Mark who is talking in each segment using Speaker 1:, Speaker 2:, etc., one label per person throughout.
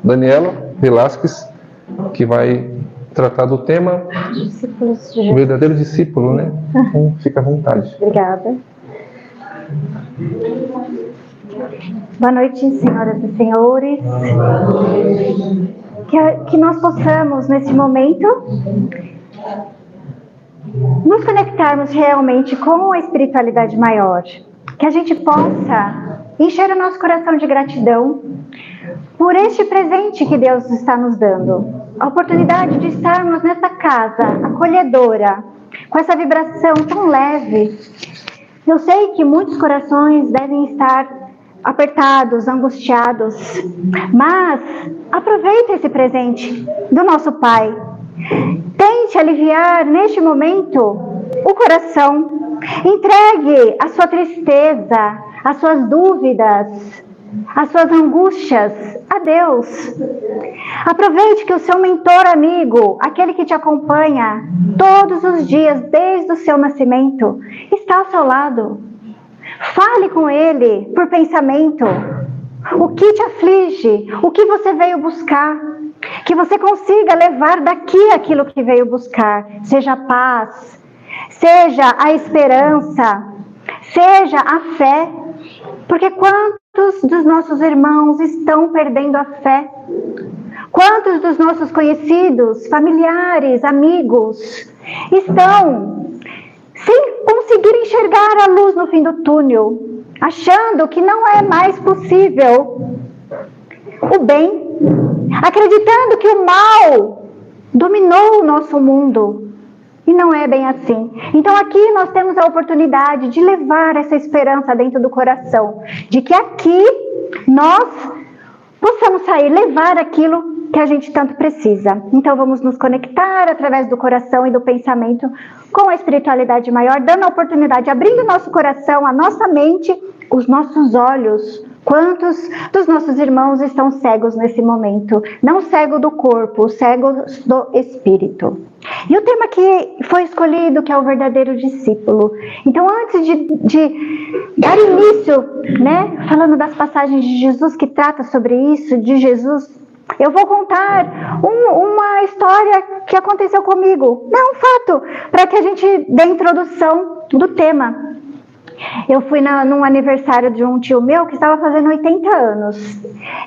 Speaker 1: Daniela Velasquez, que vai tratar do tema o verdadeiro discípulo, né? Então, fica à vontade.
Speaker 2: Obrigada. Boa noite, senhoras e senhores. Que nós possamos, nesse momento, nos conectarmos realmente com a espiritualidade maior. Que a gente possa encher o nosso coração de gratidão por este presente que Deus está nos dando. A oportunidade de estarmos nessa casa acolhedora, com essa vibração tão leve. Eu sei que muitos corações devem estar apertados, angustiados, mas aproveite esse presente do nosso Pai. Tente aliviar neste momento o coração. Entregue a sua tristeza, as suas dúvidas, as suas angústias a Deus. Aproveite que o seu mentor amigo, aquele que te acompanha todos os dias desde o seu nascimento, está ao seu lado. Fale com ele por pensamento. O que te aflige, o que você veio buscar, que você consiga levar daqui aquilo que veio buscar, seja a paz, seja a esperança, seja a fé, porque quantos dos nossos irmãos estão perdendo a fé? Quantos dos nossos conhecidos, familiares, amigos, estão sem conseguir enxergar a luz no fim do túnel, achando que não é mais possível o bem, acreditando que o mal dominou o nosso mundo. E não é bem assim. Então aqui nós temos a oportunidade de levar essa esperança dentro do coração, de que aqui nós possamos sair, levar aquilo que a gente tanto precisa. Então vamos nos conectar através do coração e do pensamento com a espiritualidade maior, dando a oportunidade, abrindo o nosso coração, a nossa mente, os nossos olhos. Quantos dos nossos irmãos estão cegos nesse momento? Não cego do corpo, cego do espírito. E o tema que foi escolhido, que é o verdadeiro discípulo. Então, antes de dar início, né, falando das passagens de Jesus que trata sobre isso, de Jesus, eu vou contar uma história que aconteceu comigo. Não, um fato, para que a gente dê a introdução do tema. Eu fui num aniversário de um tio meu que estava fazendo 80 anos.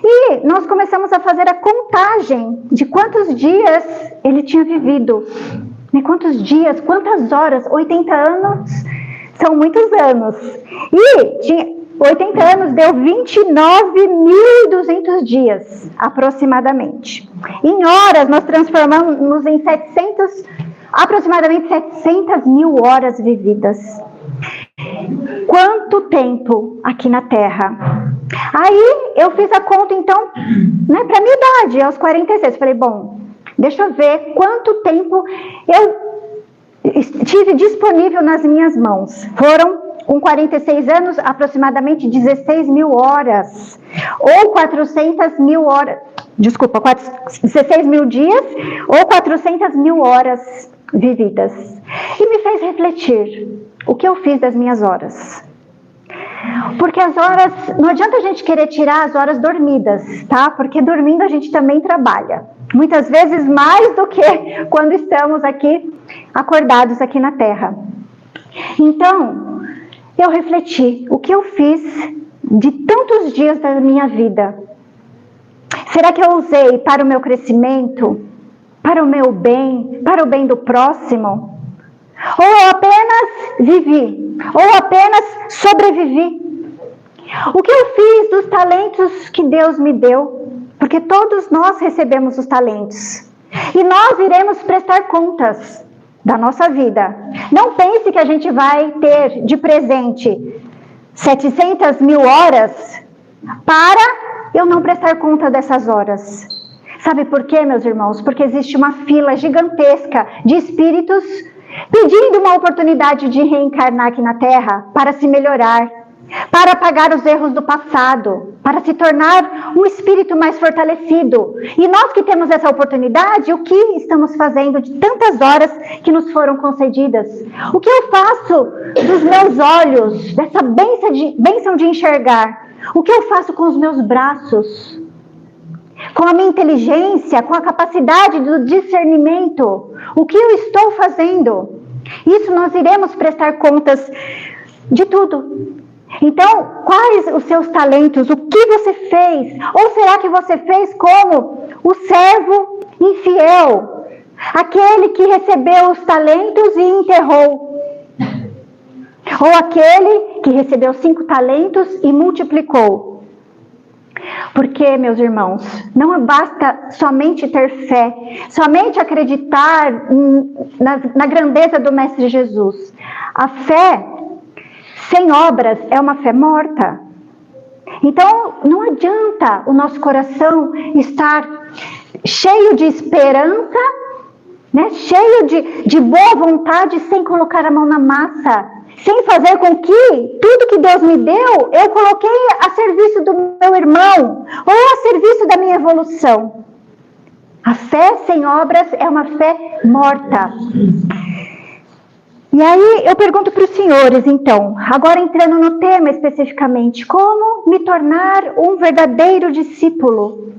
Speaker 2: E nós começamos a fazer a contagem de quantos dias ele tinha vivido. Quantos dias, quantas horas. 80 anos são muitos anos. E 80 anos deu 29.200 dias, aproximadamente. Em horas, nós transformamos em aproximadamente 700 mil horas vividas. Quanto tempo aqui na Terra? Aí eu fiz a conta, então, né, para a minha idade, aos 46. Falei, bom, deixa eu ver quanto tempo eu tive disponível nas minhas mãos. Foram, com 46 anos, aproximadamente 16 mil horas. Ou 400 mil horas. Desculpa, 16 mil dias ou 400 mil horas vividas. E me fez refletir. O que eu fiz das minhas horas? Porque as horas, não adianta a gente querer tirar as horas dormidas, tá? Porque dormindo a gente também trabalha. Muitas vezes mais do que quando estamos aqui acordados aqui na Terra. Então, eu refleti, o que eu fiz de tantos dias da minha vida? Será que eu usei para o meu crescimento? Para o meu bem? Para o bem do próximo? Ou eu apenas vivi? Ou apenas sobrevivi? O que eu fiz dos talentos que Deus me deu? Porque todos nós recebemos os talentos. E nós iremos prestar contas da nossa vida. Não pense que a gente vai ter de presente 700 mil horas para eu não prestar conta dessas horas. Sabe por quê, meus irmãos? Porque existe uma fila gigantesca de espíritos pedindo uma oportunidade de reencarnar aqui na Terra para se melhorar, para apagar os erros do passado, para se tornar um espírito mais fortalecido. E nós que temos essa oportunidade, o que estamos fazendo de tantas horas que nos foram concedidas? O que eu faço dos meus olhos, dessa bênção de enxergar? O que eu faço com os meus braços? Com com a minha inteligência, com a capacidade do discernimento, o que eu estou fazendo. Isso nós iremos prestar contas de tudo. Então, quais os seus talentos? O que você fez? Ou será que você fez como o servo infiel? Aquele que recebeu os talentos e enterrou. Ou aquele que recebeu 5 talentos e multiplicou. Porque, meus irmãos, não basta somente ter fé, somente acreditar na grandeza do Mestre Jesus. A fé sem obras é uma fé morta. Então, não adianta o nosso coração estar cheio de esperança, né? Cheio de boa vontade, sem colocar a mão na massa, sem fazer com que tudo que Deus me deu, eu coloquei a serviço do meu irmão, ou a serviço da minha evolução. A fé sem obras é uma fé morta. E aí eu pergunto para os senhores, então, agora entrando no tema especificamente, como me tornar um verdadeiro discípulo?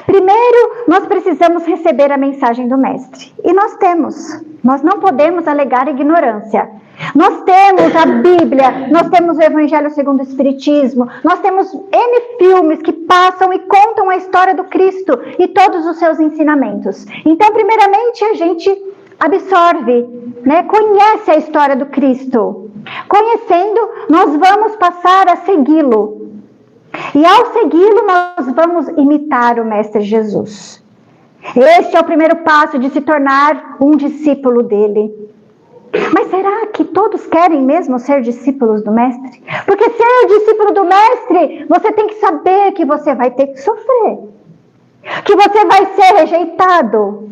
Speaker 2: Primeiro, nós precisamos receber a mensagem do Mestre. E nós temos. Nós não podemos alegar ignorância. Nós temos a Bíblia, nós temos o Evangelho segundo o Espiritismo, nós temos N filmes que passam e contam a história do Cristo e todos os seus ensinamentos. Então, primeiramente, a gente absorve, né? Conhece a história do Cristo. Conhecendo, nós vamos passar a segui-lo. E ao segui-lo, nós vamos imitar o Mestre Jesus. Este é o primeiro passo de se tornar um discípulo dele. Mas será que todos querem mesmo ser discípulos do Mestre? Porque ser discípulo do Mestre, você tem que saber que você vai ter que sofrer. Que você vai ser rejeitado.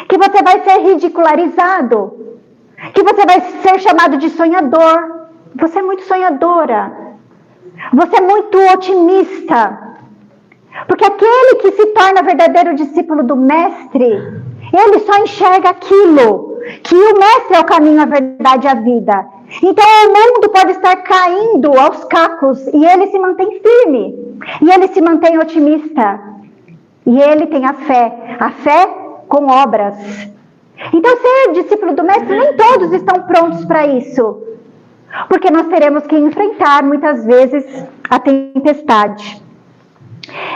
Speaker 2: Que você vai ser ridicularizado. Que você vai ser chamado de sonhador. Você é muito sonhadora. Você é muito otimista. Porque aquele que se torna verdadeiro discípulo do Mestre, ele só enxerga aquilo, que o Mestre é o caminho, a verdade e a vida. Então o mundo pode estar caindo aos cacos e ele se mantém firme. E ele se mantém otimista. E ele tem a fé com obras. Então ser discípulo do Mestre, nem todos estão prontos para isso. Porque nós teremos que enfrentar muitas vezes a tempestade.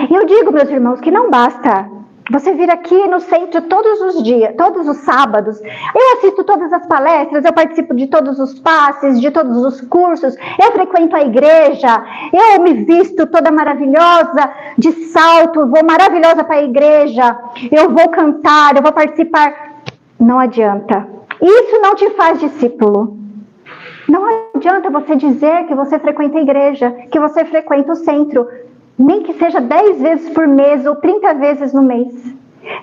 Speaker 2: E eu digo, meus irmãos, que não basta você vir aqui no centro todos os dias, todos os sábados. Eu assisto todas as palestras, eu participo de todos os passes, de todos os cursos, eu frequento a igreja, eu me visto toda maravilhosa, de salto, vou maravilhosa para a igreja, eu vou cantar, eu vou participar. Não adianta. Isso não te faz discípulo. Não adianta você dizer que você frequenta a igreja, que você frequenta o centro, nem que seja 10 vezes por mês ou 30 vezes no mês.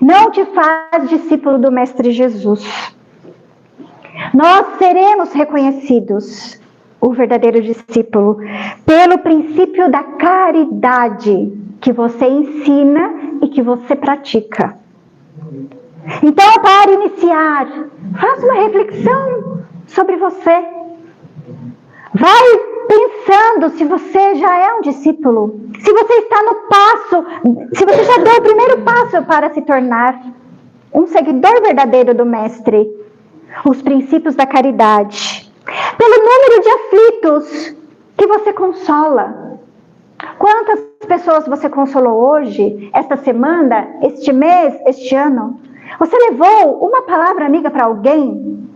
Speaker 2: Não te faz discípulo do Mestre Jesus. Nós seremos reconhecidos, o verdadeiro discípulo, pelo princípio da caridade que você ensina e que você pratica. Então, para iniciar, faça uma reflexão sobre você. Vai pensando se você já é um discípulo, se você está no passo, se você já deu o primeiro passo para se tornar um seguidor verdadeiro do Mestre. Os princípios da caridade. Pelo número de aflitos que você consola. Quantas pessoas você consolou hoje, esta semana, este mês, este ano? Você levou uma palavra amiga para alguém?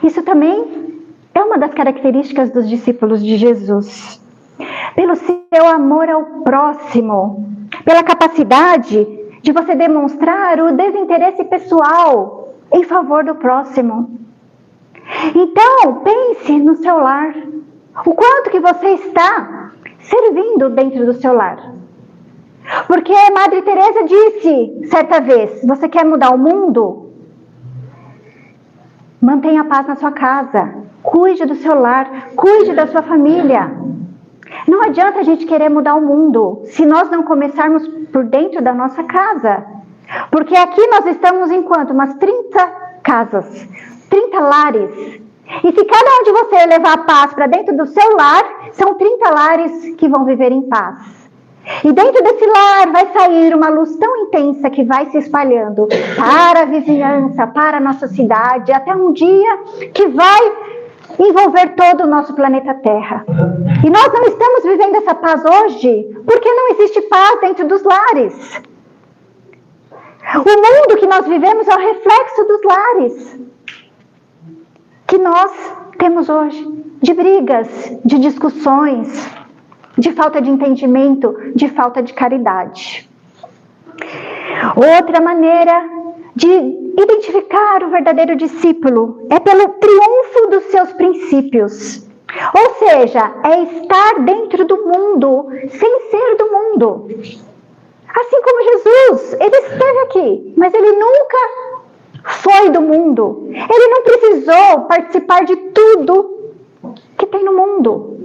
Speaker 2: Isso também é uma das características dos discípulos de Jesus. Pelo seu amor ao próximo, pela capacidade de você demonstrar o desinteresse pessoal em favor do próximo. Então, pense no seu lar. O quanto que você está servindo dentro do seu lar. Porque Madre Teresa disse certa vez, você quer mudar o mundo? Mantenha a paz na sua casa. Cuide do seu lar, cuide da sua família. Não adianta a gente querer mudar o mundo se nós não começarmos por dentro da nossa casa. Porque aqui nós estamos em quanto? Umas 30 casas, 30 lares. E se cada um de você levar a paz para dentro do seu lar, são 30 lares que vão viver em paz. E dentro desse lar vai sair uma luz tão intensa que vai se espalhando para a vizinhança, para a nossa cidade, até um dia que vai envolver todo o nosso planeta Terra. E nós não estamos vivendo essa paz hoje porque não existe paz dentro dos lares. O mundo que nós vivemos é o reflexo dos lares que nós temos hoje, de brigas, de discussões, de falta de entendimento, de falta de caridade. Outra maneira de identificar o verdadeiro discípulo é pelo triunfo dos seus princípios. Ou seja, é estar dentro do mundo, sem ser do mundo. Assim como Jesus, ele esteve aqui, mas ele nunca foi do mundo. Ele não precisou participar de tudo que tem no mundo.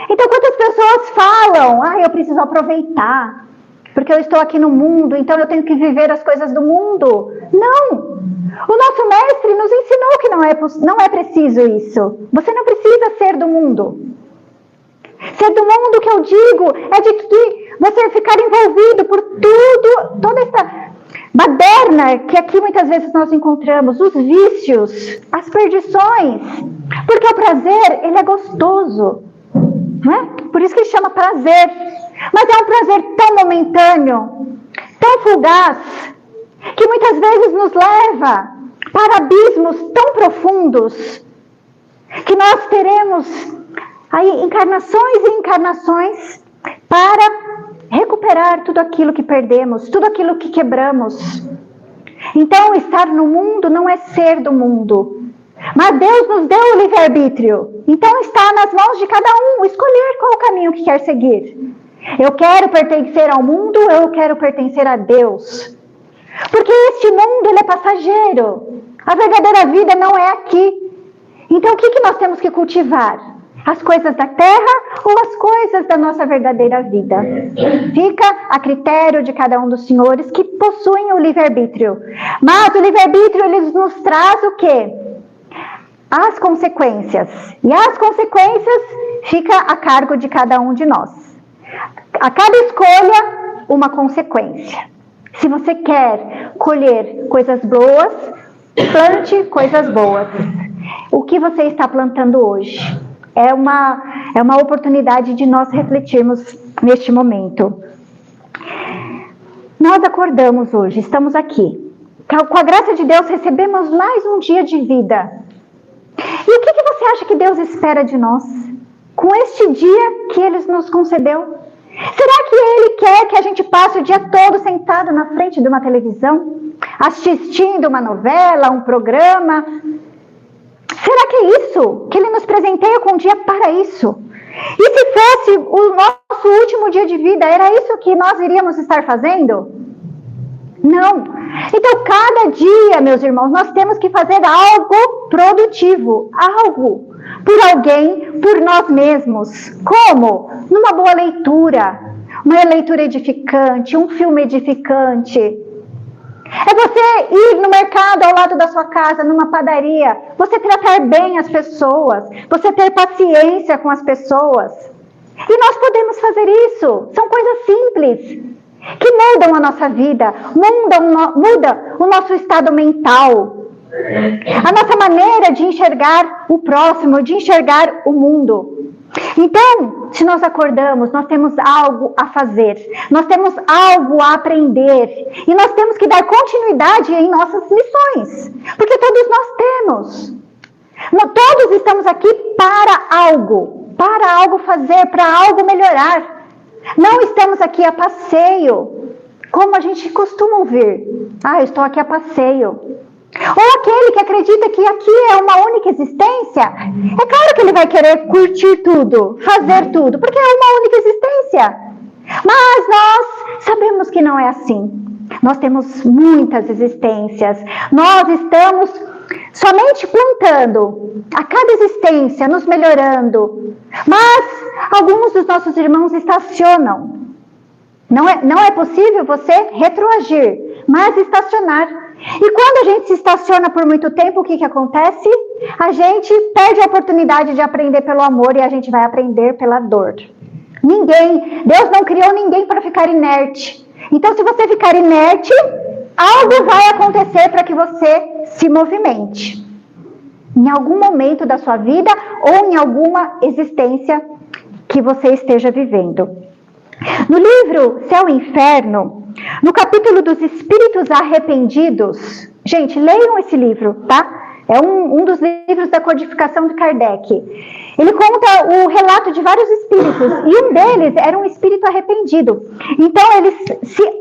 Speaker 2: Então, quantas pessoas falam, eu preciso aproveitar, porque eu estou aqui no mundo, então eu tenho que viver as coisas do mundo. Não! O nosso mestre nos ensinou que não é preciso isso. Você não precisa ser do mundo. Ser do mundo, que eu digo, é de que você ficar envolvido por tudo, toda essa baderna que aqui muitas vezes nós encontramos, os vícios, as perdições, porque o prazer, ele é gostoso. Não é? Por isso que chama prazer. Mas é um prazer tão momentâneo, tão fugaz, que muitas vezes nos leva para abismos tão profundos, que nós teremos aí encarnações e encarnações para recuperar tudo aquilo que perdemos, tudo aquilo que quebramos. Então, estar no mundo não é ser do mundo. Mas Deus nos deu o livre-arbítrio. Então está nas mãos de cada um escolher qual o caminho que quer seguir. Eu quero pertencer ao mundo, eu quero pertencer a Deus. Porque este mundo, ele é passageiro. A verdadeira vida não é aqui. Então o que nós temos que cultivar? As coisas da terra ou as coisas da nossa verdadeira vida? Fica a critério de cada um dos senhores que possuem o livre-arbítrio. Mas o livre-arbítrio, ele nos traz o quê? As consequências. E as consequências fica a cargo de cada um de nós. A cada escolha, uma consequência. Se você quer colher coisas boas, plante coisas boas. O que você está plantando hoje? É uma oportunidade de nós refletirmos neste momento. Nós acordamos hoje, estamos aqui. Com a graça de Deus, recebemos mais um dia de vida. E o que você acha que Deus espera de nós? Com este dia que Ele nos concedeu? Será que Ele quer que a gente passe o dia todo sentado na frente de uma televisão? Assistindo uma novela, um programa? Será que é isso? Que Ele nos presenteia com um dia para isso? E se fosse o nosso último dia de vida, era isso que nós iríamos estar fazendo? Não. Então, cada dia, meus irmãos, nós temos que fazer algo produtivo, algo por alguém, por nós mesmos. Como? Numa boa leitura, uma leitura edificante, um filme edificante. É você ir no mercado ao lado da sua casa, numa padaria, você tratar bem as pessoas, você ter paciência com as pessoas. E nós podemos fazer isso. São coisas simples, que mudam a nossa vida, muda o nosso estado mental, a nossa maneira de enxergar o próximo, de enxergar o mundo. Então, se nós acordamos, nós temos algo a fazer, nós temos algo a aprender, e nós temos que dar continuidade em nossas lições, porque todos nós temos. Todos estamos aqui para algo fazer, para algo melhorar. Não estamos aqui a passeio, como a gente costuma ouvir. Eu estou aqui a passeio. Ou aquele que acredita que aqui é uma única existência. É claro que ele vai querer curtir tudo, fazer tudo, porque é uma única existência. Mas nós sabemos que não é assim. Nós temos muitas existências. Nós estamos somente plantando a cada existência, nos melhorando. Mas alguns dos nossos irmãos estacionam. Não é possível você retroagir, mas estacionar. E quando a gente se estaciona por muito tempo, o que acontece? A gente perde a oportunidade de aprender pelo amor e a gente vai aprender pela dor. Ninguém. Deus não criou ninguém para ficar inerte. Então, se você ficar inerte, algo vai acontecer para que você se movimente. Em algum momento da sua vida ou em alguma existência que você esteja vivendo. No livro Céu e Inferno, no capítulo dos Espíritos Arrependidos, gente, leiam esse livro, tá? É um dos livros da codificação de Kardec. Ele conta o relato de vários espíritos, e um deles era um espírito arrependido. Então,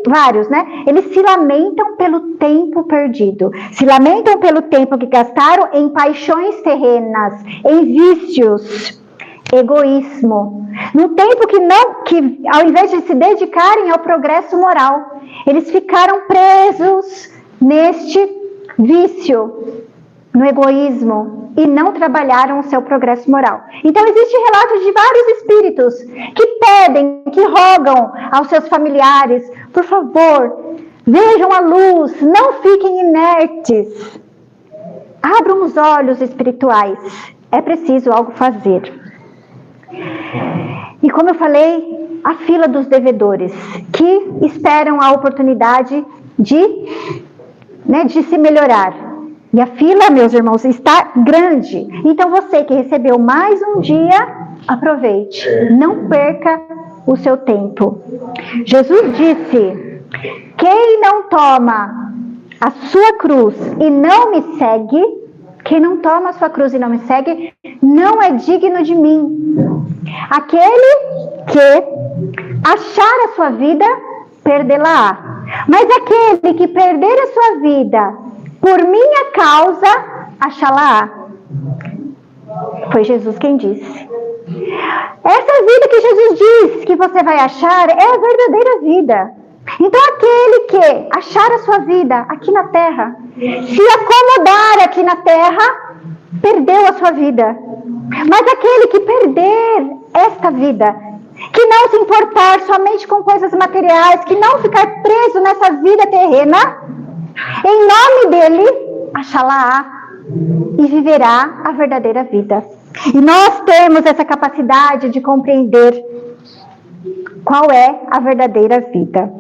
Speaker 2: vários, né? Eles se lamentam pelo tempo perdido, se lamentam pelo tempo que gastaram em paixões terrenas, em vícios, egoísmo. No tempo que ao invés de se dedicarem ao progresso moral, eles ficaram presos neste vício, no egoísmo, e não trabalharam o seu progresso moral. Então, existe relatos de vários espíritos que pedem, que rogam aos seus familiares, por favor, vejam a luz, não fiquem inertes. Abram os olhos espirituais, é preciso algo fazer. E como eu falei, a fila dos devedores, que esperam a oportunidade de se melhorar. E a fila, meus irmãos, está grande. Então, você que recebeu mais um dia, aproveite. Não perca o seu tempo. Jesus disse: quem não toma a sua cruz e não me segue, quem não toma a sua cruz e não me segue, não é digno de mim. Aquele que achar a sua vida, perdê-la-á. Mas aquele que perder a sua vida por minha causa, achá-la-á. Foi Jesus quem disse. Essa vida que Jesus diz que você vai achar é a verdadeira vida. Então, aquele que achar a sua vida aqui na terra, se acomodar aqui na terra, perdeu a sua vida. Mas aquele que perder esta vida, que não se importar somente com coisas materiais, que não ficar preso nessa vida terrena, em nome dele, achá-la-á e viverá a verdadeira vida. E nós temos essa capacidade de compreender qual é a verdadeira vida.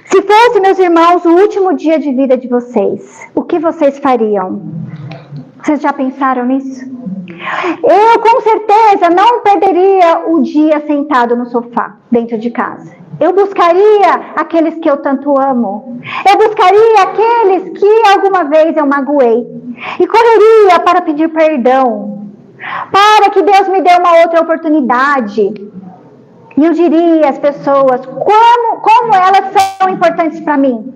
Speaker 2: Se fosse, meus irmãos, o último dia de vida de vocês, o que vocês fariam? Vocês já pensaram nisso? Eu, com certeza, não perderia o dia sentado no sofá, dentro de casa. Eu buscaria aqueles que eu tanto amo. Eu buscaria aqueles que alguma vez eu magoei. E correria para pedir perdão. Para que Deus me dê uma outra oportunidade. E eu diria às pessoas como elas são importantes para mim.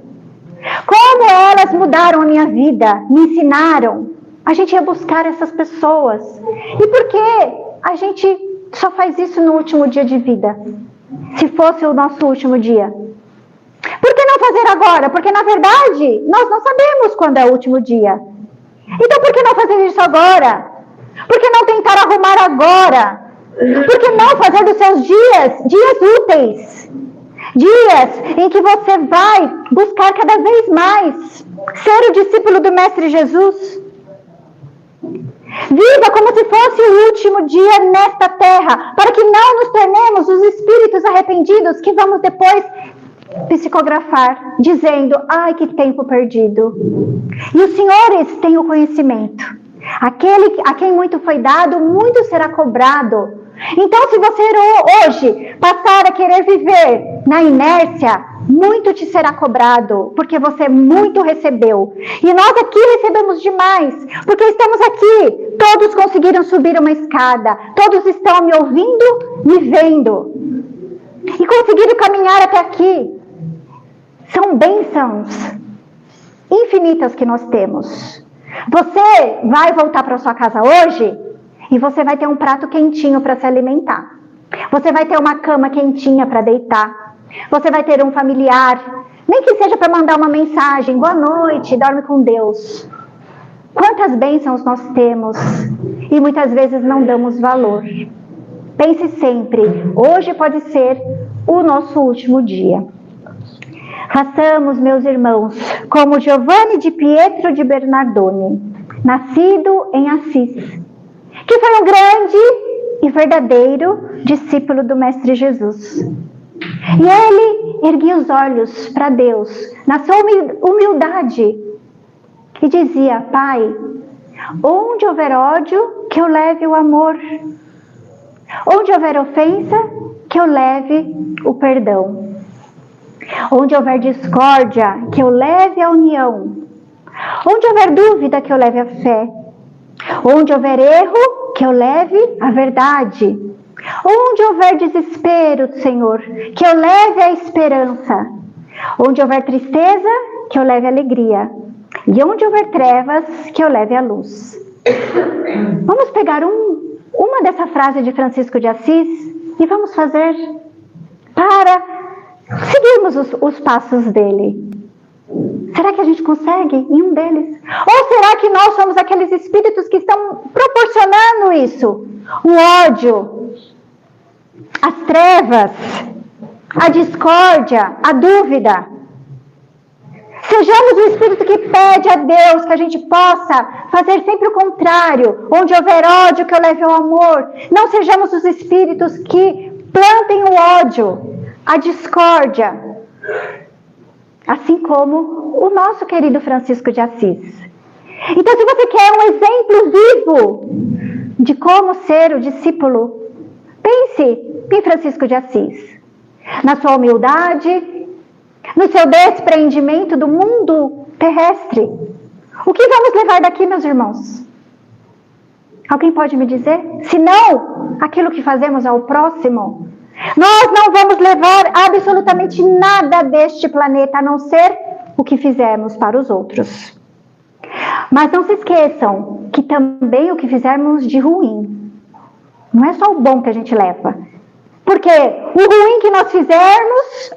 Speaker 2: Como elas mudaram a minha vida, me ensinaram. A gente ia buscar essas pessoas. E por que a gente só faz isso no último dia de vida? Se fosse o nosso último dia. Por que não fazer agora? Porque, na verdade, nós não sabemos quando é o último dia. Então, por que não fazer isso agora? Por que não tentar arrumar agora? Por que não fazer dos seus dias úteis? Dias em que você vai buscar cada vez mais ser o discípulo do Mestre Jesus. Viva como se fosse o último dia nesta terra, para que não nos tornemos os espíritos arrependidos que vamos depois psicografar, dizendo: ai, que tempo perdido. E os senhores têm o conhecimento. Aquele a quem muito foi dado, muito será cobrado. Então, se você hoje passar a querer viver na inércia, muito te será cobrado, porque você muito recebeu. E nós aqui recebemos demais, porque estamos aqui. Todos conseguiram subir uma escada, todos estão me ouvindo, me vendo. E conseguiram caminhar até aqui. São bênçãos infinitas que nós temos. Você vai voltar para sua casa hoje e você vai ter um prato quentinho para se alimentar. Você vai ter uma cama quentinha para deitar. Você vai ter um familiar, nem que seja para mandar uma mensagem: boa noite, dorme com Deus. Quantas bênçãos nós temos e muitas vezes não damos valor. Pense sempre, hoje pode ser o nosso último dia. Façamos, meus irmãos, como Giovanni di Pietro de Bernardone, nascido em Assis, que foi um grande e verdadeiro discípulo do Mestre Jesus. E ele erguia os olhos para Deus, na sua humildade, e dizia: Pai, onde houver ódio, que eu leve o amor. Onde houver ofensa, que eu leve o perdão. Onde houver discórdia, que eu leve a união. Onde houver dúvida, que eu leve a fé. Onde houver erro, que eu leve a verdade. Onde houver desespero, Senhor, que eu leve a esperança. Onde houver tristeza, que eu leve a alegria. E onde houver trevas, que eu leve a luz. Vamos pegar uma dessa frase de Francisco de Assis e vamos fazer para seguirmos os passos dele. Será que a gente consegue em um deles? Ou será que nós somos aqueles espíritos que estão proporcionando isso? O ódio, as trevas, a discórdia, a dúvida. Sejamos o espírito que pede a Deus que a gente possa fazer sempre o contrário. Onde houver ódio, que eu leve ao amor. Não sejamos os espíritos que plantem o ódio, a discórdia. Assim como o nosso querido Francisco de Assis. Então, se você quer um exemplo vivo de como ser o discípulo, pense em Francisco de Assis. Na sua humildade, no seu despreendimento do mundo terrestre. O que vamos levar daqui, meus irmãos? Alguém pode me dizer? Se não, aquilo que fazemos ao próximo. Nós não vamos levar absolutamente nada deste planeta, a não ser o que fizemos para os outros. Mas não se esqueçam que também o que fizermos de ruim. Não é só o bom que a gente leva. Porque o ruim que nós fizermos,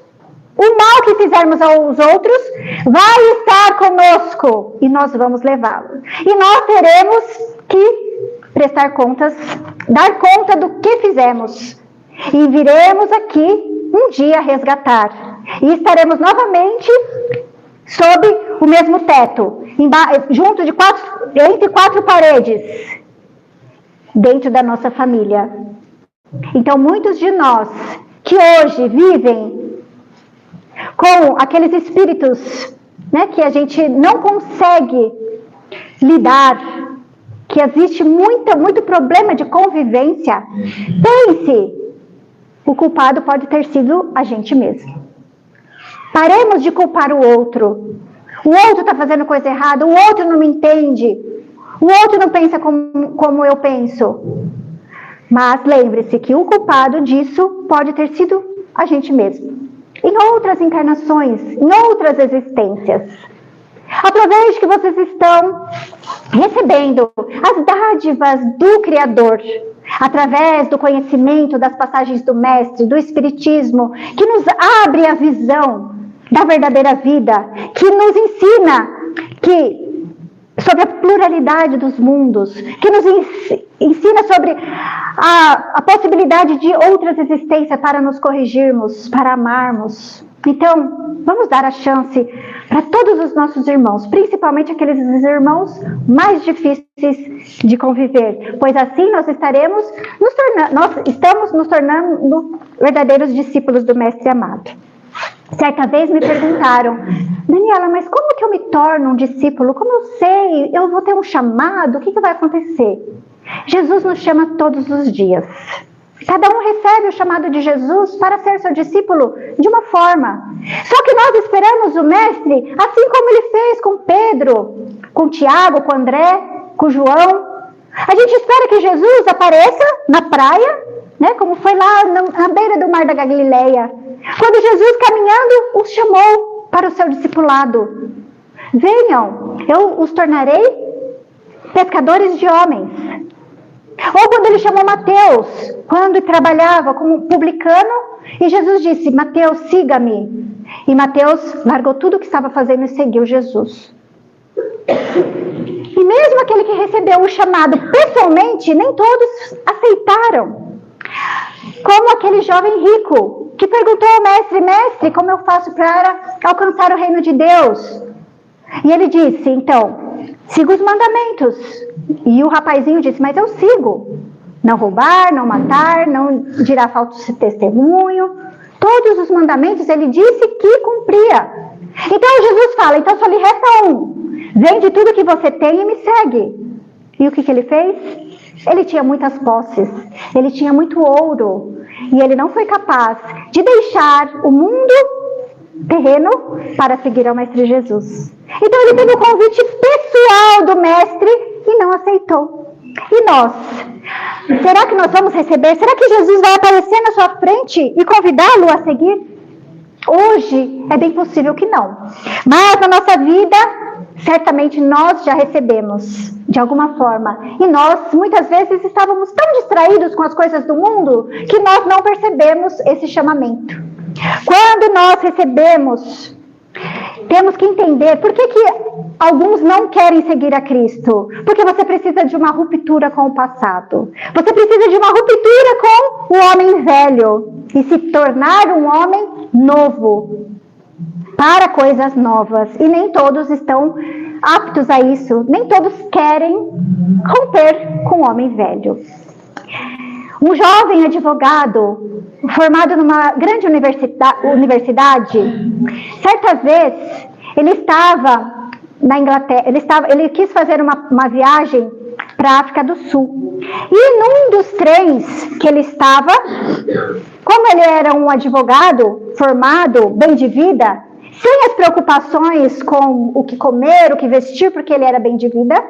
Speaker 2: o mal que fizermos aos outros, vai estar conosco e nós vamos levá-lo. E nós teremos que prestar contas, dar conta do que fizemos. E viremos aqui um dia resgatar. E estaremos novamente sob o mesmo teto, junto de entre quatro paredes, dentro da nossa família. Então, muitos de nós que hoje vivem com aqueles espíritos, né, que a gente não consegue lidar, que existe muito problema de convivência, pense, o culpado pode ter sido a gente mesmo. Paremos de culpar o outro. O outro está fazendo coisa errada, o outro não me entende, o outro não pensa como eu penso. Mas lembre-se que o culpado disso pode ter sido a gente mesmo. Em outras encarnações, em outras existências. Aproveite que vocês estão recebendo as dádivas do Criador, através do conhecimento das passagens do Mestre, do Espiritismo, que nos abre a visão da verdadeira vida, que nos ensina sobre a pluralidade dos mundos, que nos ensina sobre a possibilidade de outras existências para nos corrigirmos, para amarmos. Então, vamos dar a chance para todos os nossos irmãos, principalmente aqueles irmãos mais difíceis de conviver, pois assim nós estamos nos tornando verdadeiros discípulos do Mestre amado. Certa vez me perguntaram: Daniela, mas como que eu me torno um discípulo? Como eu sei? Eu vou ter um chamado? O que vai acontecer? Jesus nos chama todos os dias. Cada um recebe o chamado de Jesus para ser seu discípulo de uma forma. Só que nós esperamos o Mestre, assim como ele fez com Pedro, com Tiago, com André, com João. A gente espera que Jesus apareça na praia, né, como foi lá na beira do mar da Galileia. Quando Jesus, caminhando, os chamou para o seu discipulado. Venham, eu os tornarei pescadores de homens. Ou quando ele chamou Mateus, quando trabalhava como publicano, e Jesus disse: Mateus, siga-me. E Mateus largou tudo o que estava fazendo e seguiu Jesus. E mesmo aquele que recebeu o chamado pessoalmente, nem todos aceitaram. Como aquele jovem rico, que perguntou ao mestre: Mestre, como eu faço para alcançar o reino de Deus? E ele disse: então, siga os mandamentos. E o rapazinho disse: mas eu sigo. Não roubar, não matar, não dirá falso testemunho. Todos os mandamentos ele disse que cumpria. Então Jesus fala, então só lhe resta um. Vende tudo que você tem e me segue. E o que ele fez? Ele tinha muitas posses, ele tinha muito ouro. E ele não foi capaz de deixar o mundo terreno para seguir ao Mestre Jesus. Então ele teve o convite pessoal do Mestre e não aceitou. E nós? Será que nós vamos receber? Será que Jesus vai aparecer na sua frente e convidá-lo a seguir? Hoje é bem possível que não. Mas na nossa vida, certamente nós já recebemos, de alguma forma. E nós, muitas vezes, estávamos tão distraídos com as coisas do mundo que nós não percebemos esse chamamento. Quando nós recebemos, temos que entender por que alguns não querem seguir a Cristo. Porque você precisa de uma ruptura com o passado. Você precisa de uma ruptura com o homem velho e se tornar um homem novo para coisas novas. E nem todos estão aptos a isso. Nem todos querem romper com o homem velho. Um jovem advogado, formado numa grande universidade, certa vez, ele estava na Inglaterra, ele quis fazer uma viagem para a África do Sul. E num dos trens que ele estava, como ele era um advogado formado, bem de vida, sem as preocupações com o que comer, o que vestir, porque ele era bem de vida,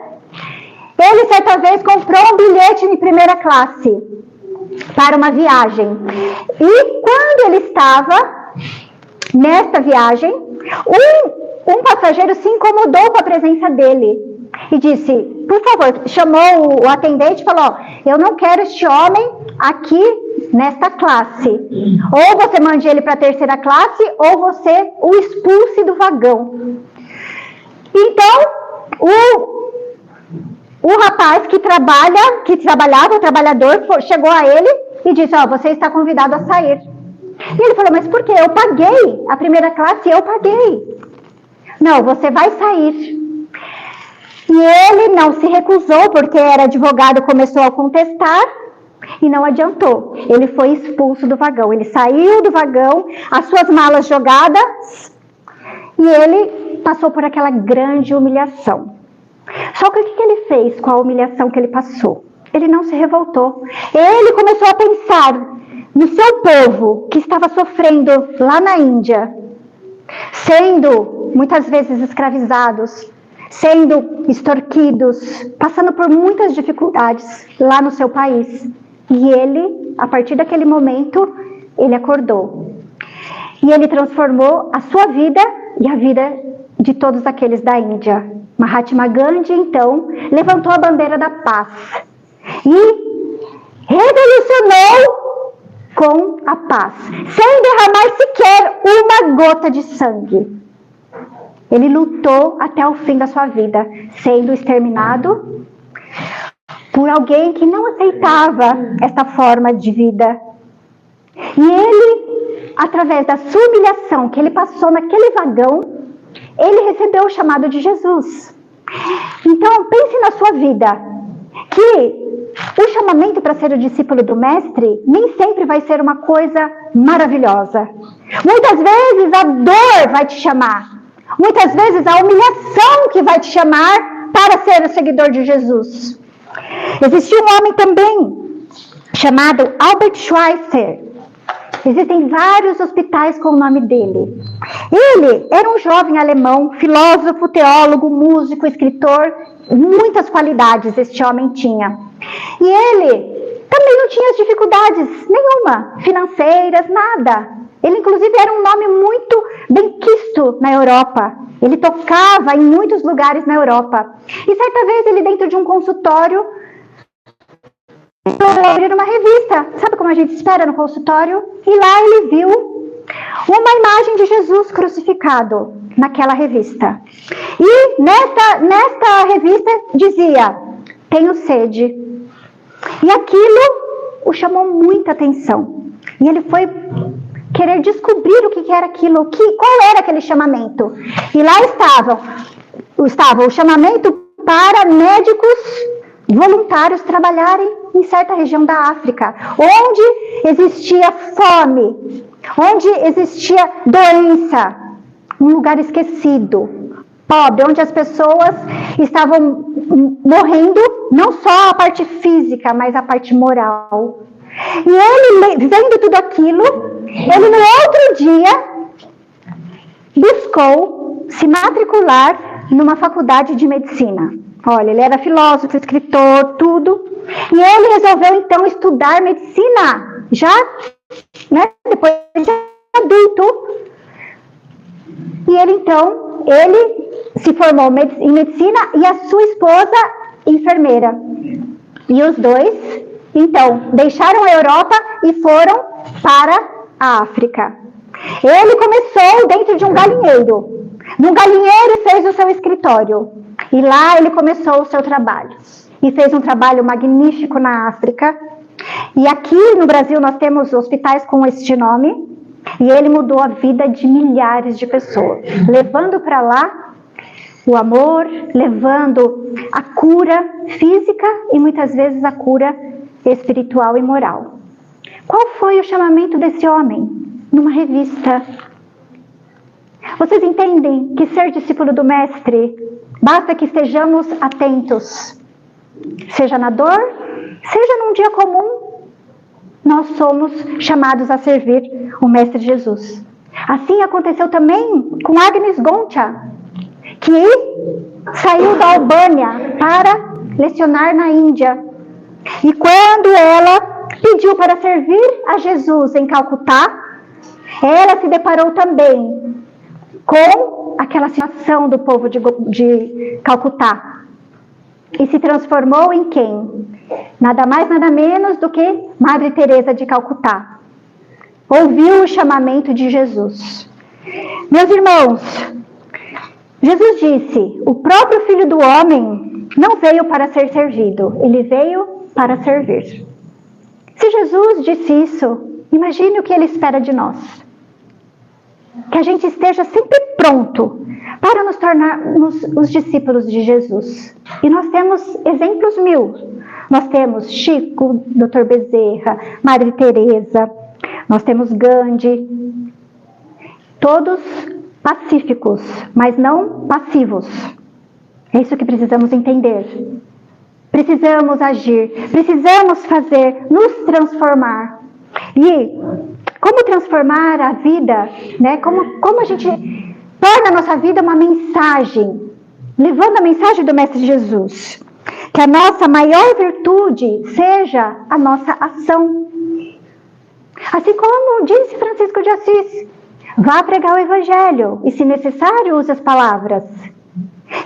Speaker 2: ele certa vez comprou um bilhete em primeira classe para uma viagem. E quando ele estava nesta viagem, um passageiro se incomodou com a presença dele e disse, por favor, chamou o atendente e falou, eu não quero este homem aqui nesta classe. Ou você mande ele para a terceira classe, ou você o expulse do vagão. Então, o rapaz que trabalhava, o trabalhador, chegou a ele e disse, você está convidado a sair. E ele falou, mas por quê? Eu paguei a primeira classe, eu paguei. Não, você vai sair. E ele não se recusou, porque era advogado, começou a contestar e não adiantou. Ele foi expulso do vagão. Ele saiu do vagão, as suas malas jogadas, e ele passou por aquela grande humilhação. Só que o que ele fez com a humilhação que ele passou? Ele não se revoltou. Ele começou a pensar no seu povo que estava sofrendo lá na Índia, sendo muitas vezes escravizados, sendo extorquidos, passando por muitas dificuldades lá no seu país. E ele, a partir daquele momento, ele acordou. E ele transformou a sua vida e a vida de todos aqueles da Índia. Mahatma Gandhi, então, levantou a bandeira da paz e revolucionou com a paz, sem derramar sequer uma gota de sangue. Ele lutou até o fim da sua vida, sendo exterminado por alguém que não aceitava essa forma de vida. E ele, através da sua humilhação que ele passou naquele vagão, ele recebeu o chamado de Jesus. Então, pense na sua vida, que o chamamento para ser o discípulo do Mestre nem sempre vai ser uma coisa maravilhosa. Muitas vezes a dor vai te chamar. Muitas vezes a humilhação que vai te chamar para ser o seguidor de Jesus. Existiu um homem também chamado Albert Schweitzer. Existem vários hospitais com o nome dele. Ele era um jovem alemão, filósofo, teólogo, músico, escritor. Muitas qualidades este homem tinha. E ele também não tinha dificuldades nenhuma, financeiras, nada. Ele, inclusive, era um nome muito benquisto na Europa. Ele tocava em muitos lugares na Europa. E certa vez, ele dentro de um consultório, abrir uma revista. Sabe como a gente espera no consultório? E lá ele viu uma imagem de Jesus crucificado naquela revista. E nesta revista dizia, tenho sede. E aquilo o chamou muita atenção. E ele foi querer descobrir o que era aquilo, qual era aquele chamamento. E lá estava o chamamento para médicos voluntários trabalharem em certa região da África, onde existia fome, onde existia doença, um lugar esquecido, pobre, onde as pessoas estavam morrendo, não só a parte física, mas a parte moral. E ele, vendo tudo aquilo, ele no outro dia buscou se matricular numa faculdade de medicina. Olha, ele era filósofo, escritor, tudo. E ele resolveu então estudar medicina, já, né, depois de adulto. E ele se formou em medicina e a sua esposa enfermeira. E os dois, então, deixaram a Europa e foram para a África. Ele começou dentro de um galinheiro. No galinheiro fez o seu escritório. E lá ele começou o seu trabalho. E fez um trabalho magnífico na África. E aqui no Brasil nós temos hospitais com este nome. E ele mudou a vida de milhares de pessoas, levando para lá o amor, levando a cura física e muitas vezes a cura espiritual e moral. Qual foi o chamamento desse homem? Numa revista. Vocês entendem que ser discípulo do Mestre basta que estejamos atentos, seja na dor, seja num dia comum. Nós somos chamados a servir o Mestre Jesus. Assim aconteceu também com Agnes Goncha, que saiu da Albânia para lecionar na Índia. E quando ela pediu para servir a Jesus em Calcutá, ela se deparou também com aquela situação do povo de Calcutá. E se transformou em quem? Nada mais, nada menos do que Madre Teresa de Calcutá. Ouviu o chamamento de Jesus. Meus irmãos, Jesus disse, o próprio Filho do Homem não veio para ser servido, ele veio para servir. Se Jesus disse isso, imagine o que ele espera de nós. Que a gente esteja sempre pronto para nos tornarmos os discípulos de Jesus. E nós temos exemplos mil. Nós temos Chico, Dr. Bezerra, Madre Teresa, nós temos Gandhi. Todos pacíficos, mas não passivos. É isso que precisamos entender. Precisamos agir, precisamos fazer, nos transformar. E como transformar a vida, né? Como a gente torna a nossa vida uma mensagem, levando a mensagem do Mestre Jesus. Que a nossa maior virtude seja a nossa ação. Assim como disse Francisco de Assis, vá pregar o Evangelho e, se necessário, use as palavras.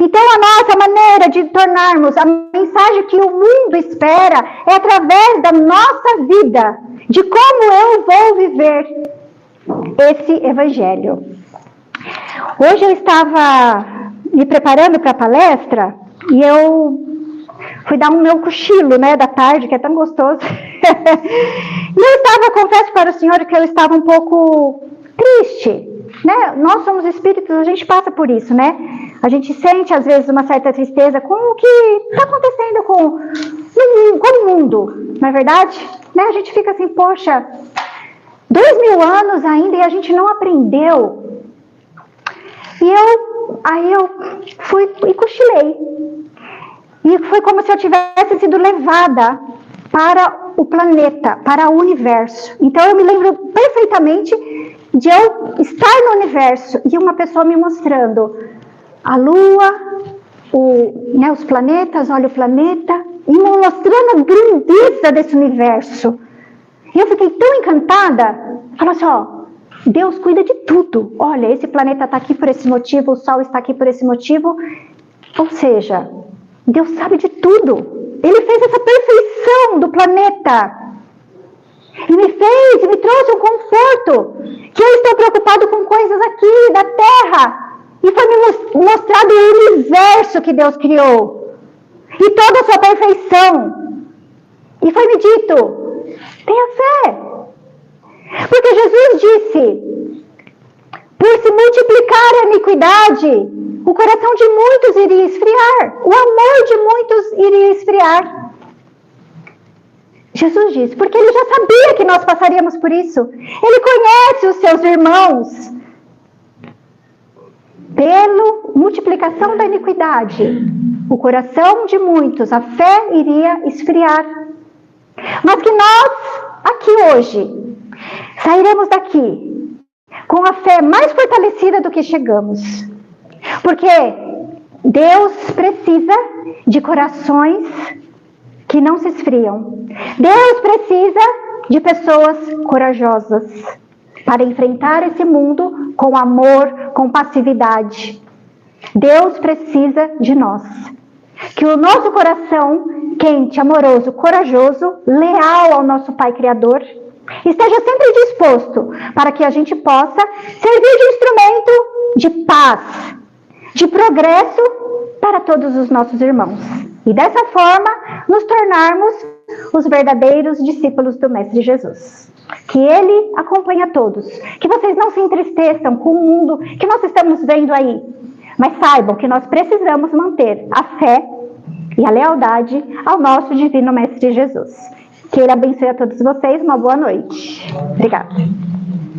Speaker 2: Então, a nossa maneira de tornarmos a mensagem que o mundo espera é através da nossa vida, de como eu vou viver esse Evangelho. Hoje eu estava me preparando para a palestra e eu fui dar um meu cochilo, né, da tarde, que é tão gostoso. E eu estava, confesso para o Senhor que eu estava um pouco triste, né? Nós somos espíritos, a gente passa por isso, né? A gente sente às vezes uma certa tristeza com o que está acontecendo com o mundo, não é verdade? Né? A gente fica assim, poxa, 2000 anos ainda e a gente não aprendeu. E aí eu fui e cochilei. E foi como se eu tivesse sido levada para o planeta, para o universo. Então eu me lembro perfeitamente de eu estar no universo e uma pessoa me mostrando a Lua, os planetas, olha o planeta, e me mostrando a grandeza desse universo. E eu fiquei tão encantada, falei assim, ó, Deus cuida de tudo. Olha, esse planeta está aqui por esse motivo, o Sol está aqui por esse motivo. Ou seja, Deus sabe de tudo. Ele fez essa perfeição do planeta. E me trouxe um conforto. Que eu estou preocupado com coisas aqui da Terra. E foi me mostrado o universo que Deus criou. E toda a sua perfeição. E foi me dito, tenha fé. Porque Jesus disse, por se multiplicar a iniquidade, o coração de muitos iria esfriar. O amor de muitos iria esfriar. Jesus diz, porque ele já sabia que nós passaríamos por isso. Ele conhece os seus irmãos. Pela multiplicação da iniquidade, o coração de muitos, a fé iria esfriar. Mas que nós, aqui hoje, sairemos daqui com a fé mais fortalecida do que chegamos. Porque Deus precisa de corações que não se esfriam. Deus precisa de pessoas corajosas para enfrentar esse mundo com amor, com passividade. Deus precisa de nós. Que o nosso coração quente, amoroso, corajoso, leal ao nosso Pai Criador, esteja sempre disposto para que a gente possa servir de instrumento de paz, de progresso para todos os nossos irmãos. E dessa forma, nos tornarmos os verdadeiros discípulos do Mestre Jesus. Que Ele acompanhe a todos. Que vocês não se entristeçam com o mundo que nós estamos vendo aí. Mas saibam que nós precisamos manter a fé e a lealdade ao nosso Divino Mestre Jesus. Que Ele abençoe a todos vocês. Uma boa noite. Obrigada.